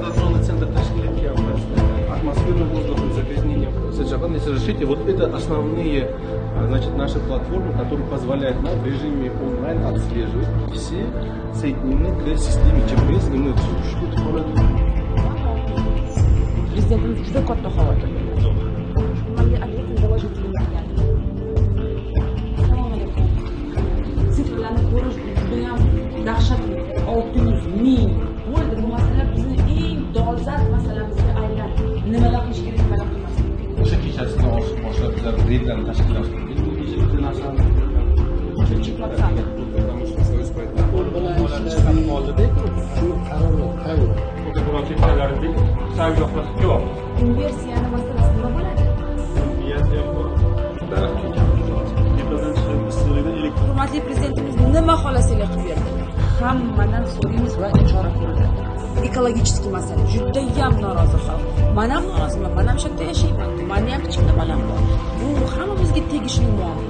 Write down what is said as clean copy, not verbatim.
информационный центр тashkil etyapmiz. Атмосферный воздух, загрязнение содержания. Если разрешите, вот это основные, значит, наши платформы, которые позволяют нам в режиме онлайн отслеживать все соединены к системе GPS, и мы Президентimiz juda katta xavotir. Sifrlarni ko'rish juda ham dahshatli. 600 ming bo'ldi. Bu masala bizning eng dolzarb masalamizga aylandi. Nimalar qilish kerak, nimalar qilmaslik. o'sha kechasidan boshlab bizlar reydlarni tashkillashtirdik. Bu kechagi narsani Inversiyani masalasi nima bo'ladi? Hurmatli prezidentimiz nima xohlasalar qilib berdi. Hammadan so'raymiz va chora ko'riladi. Ekologik masala juda ham norozi xalq. Men ham noroziman. Men ham shu yerda yashayman. Meni ham kichkina bolam bor. Bu hammamizga tegishli muammo.